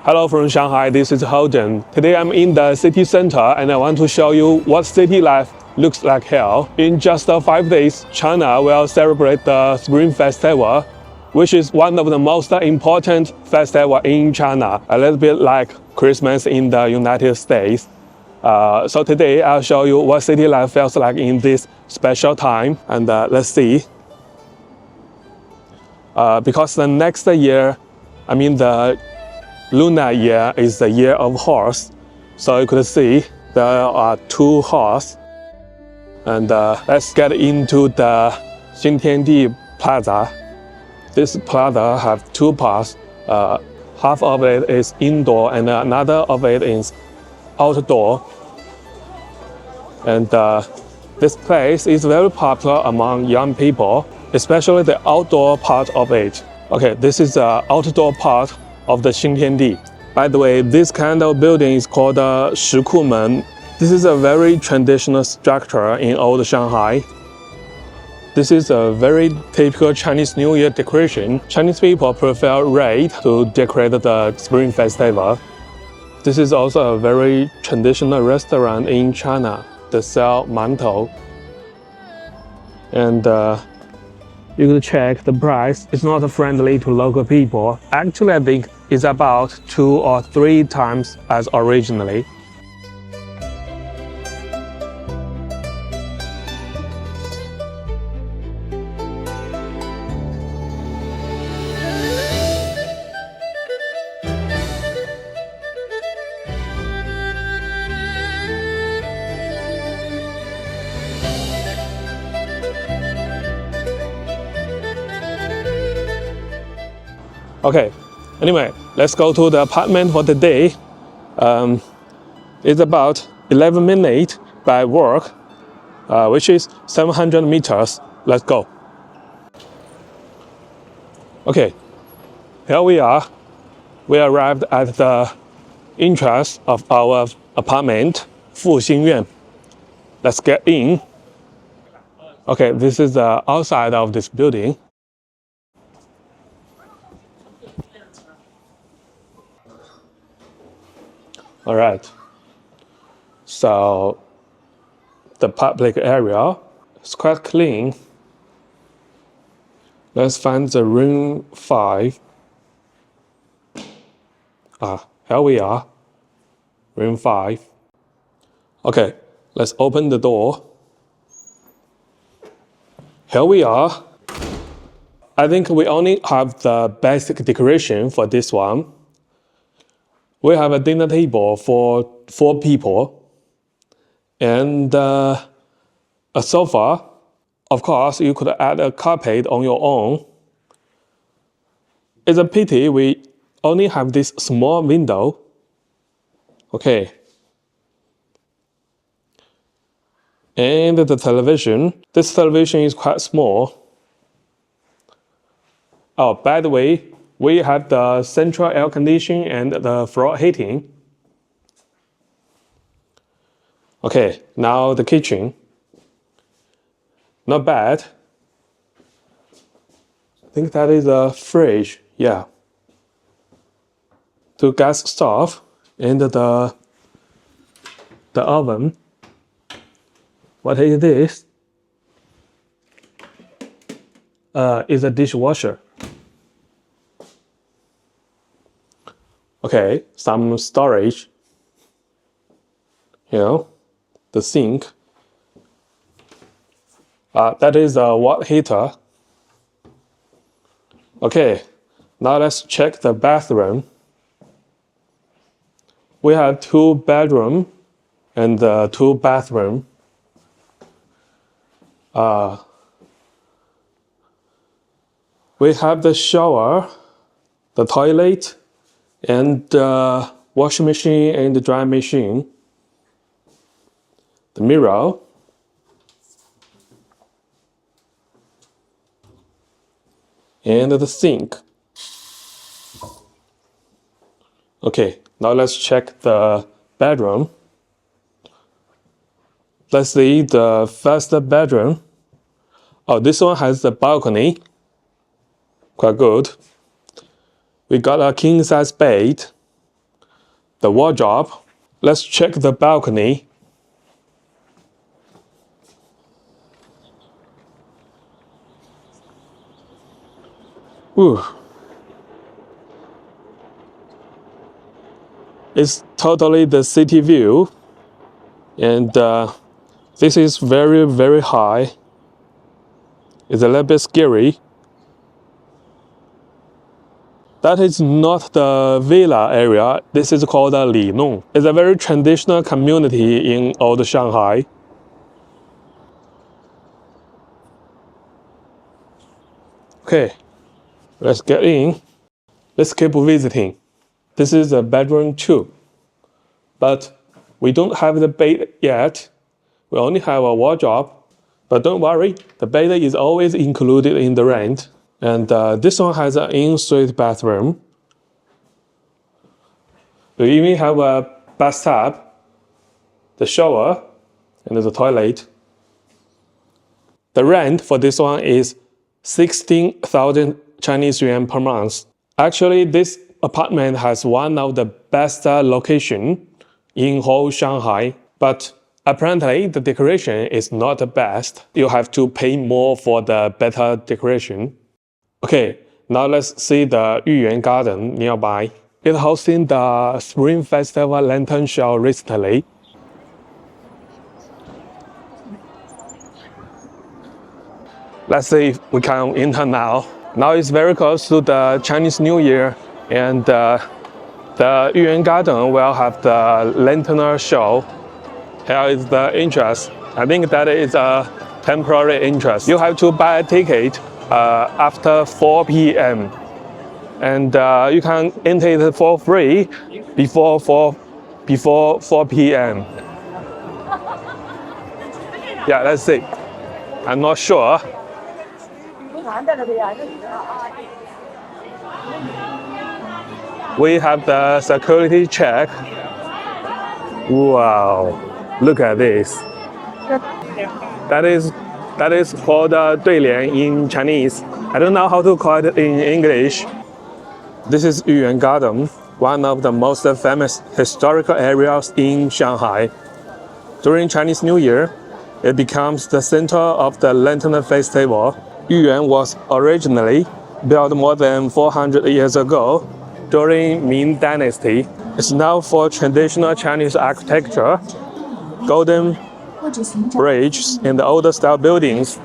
Hello from Shanghai, this is Holden. Today I'm in the city center and I want to show you what city life looks like here. In just 5 days, China will celebrate the Spring Festival, which is one of the most important festivals in China, a little bit like Christmas in the United States. So today I'll show you what city life feels like in this special time, and let's see. Because the next year, the lunar year is the year of horse. So you could see there are 2 horses. And let's get into the XinTianDi Plaza. This plaza has 2 parts. Half of it is indoor and another of it is outdoor. And this place is very popular among young people, especially the outdoor part of it. Okay, this is the outdoor part of the XinTianDi. By the way, this kind of building is called Shikumen. This is a very traditional structure in old Shanghai. This is a very typical Chinese New Year decoration. Chinese people prefer red to decorate the Spring Festival. This is also a very traditional restaurant in China. They sell mantou. And you can check the price. It's not friendly to local people. Actually, I think it's about 2 or 3 times as originally. Okay, anyway, let's go to the apartment for the day. It's about 11 minutes by walk, which is 700 meters. Let's go. Okay, here we are. We arrived at the entrance of our apartment, Yuyuan. Let's get in. Okay, this is the outside of this building. All right, so the public area is quite clean. Let's find the room 5. Here we are, room 5. Okay, let's open the door. Here we are. I think we only have the basic decoration for this one. We have a dinner table for 4 people and a sofa. Of course, you could add a carpet on your own. It's a pity we only have this small window. Okay. And the television. This television is quite small. Oh, by the way, we have the central air conditioning and the floor heating. Okay, now the kitchen. Not bad. I think that is a fridge, yeah. 2 gas stove and the oven. What is this? Is a dishwasher. Okay, some storage. The sink. That is a water heater. Okay, now let's check the bathroom. We have 2 bedrooms and 2 bathrooms. We have the shower, the toilet, and the washing machine and the dry machine. The mirror. And the sink. Okay, now let's check the bedroom. Let's see the first bedroom. Oh, this one has a balcony. Quite good. We got a king-size bed the wardrobe. Let's check the balcony. Ooh. It's totally the city view, and this is very, very high. It's a little bit scary. That is not the villa area. This is called Li Nong. It's a very traditional community in old Shanghai. Okay, let's get in. Let's keep visiting. This is a bedroom 2, but we don't have the bed yet. We only have a wardrobe, but don't worry, the bed is always included in the rent. And this one has an in-suite bathroom. We even have a bathtub, the shower, and the toilet. The rent for this one is 16,000 Chinese yuan per month. Actually, this apartment has one of the best location in whole Shanghai, but apparently the decoration is not the best. You have to pay more for the better decoration. Okay, now let's see the Yuyuan garden nearby. It's hosting the Spring Festival Lantern Show recently. Let's see if we can enter now. Now it's very close to the Chinese New Year, and the Yuyuan garden will have the lantern show. Here is the entrance. I think that is a temporary entrance. You have to buy a ticket after 4 p.m. and you can enter it for free before 4 p.m. Yeah, let's see. I'm not sure. We have the security check. Wow, look at this. That is called 对联 in Chinese. I don't know how to call it in English. This is Yuyuan Garden, one of the most famous historical areas in Shanghai. During Chinese New Year, it becomes the center of the Lantern Festival. Yuyuan was originally built more than 400 years ago during Ming Dynasty. It's known for traditional Chinese architecture, golden bridges, and older style buildings.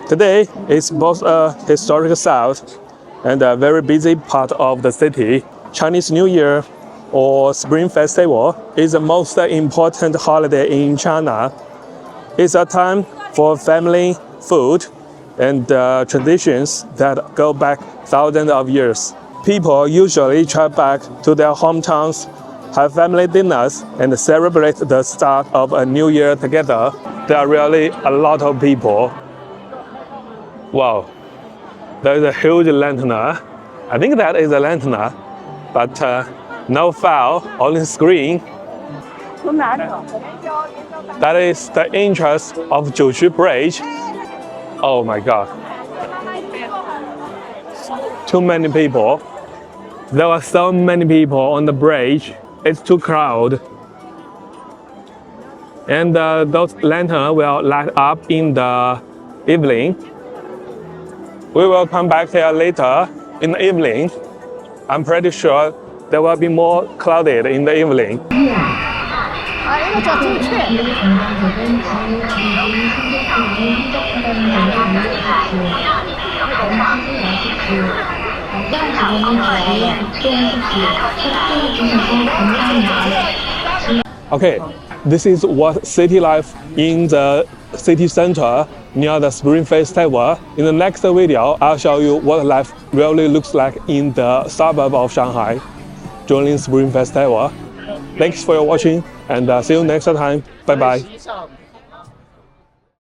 Today, it's both a historic site and a very busy part of the city. Chinese New Year or Spring Festival is the most important holiday in China. It's a time for family, food, and traditions that go back thousands of years. People usually travel back to their hometowns, have family dinners, and celebrate the start of a new year together. There are really a lot of people. Wow, there is a huge lantern. I think that is a lantern, but no file, only screen. That is the entrance of Jiushu Bridge. Oh my God. Too many people. There are so many people on the bridge. It's too crowded. And those lanterns will light up in the evening. We will come back here later in the evening. I'm pretty sure there will be more crowded in the evening. Okay, this is what city life in the city center near the Spring Festival. In the next video, I'll show you what life really looks like in the suburb of Shanghai during Spring Festival. Thanks for watching, and see you next time. Bye bye.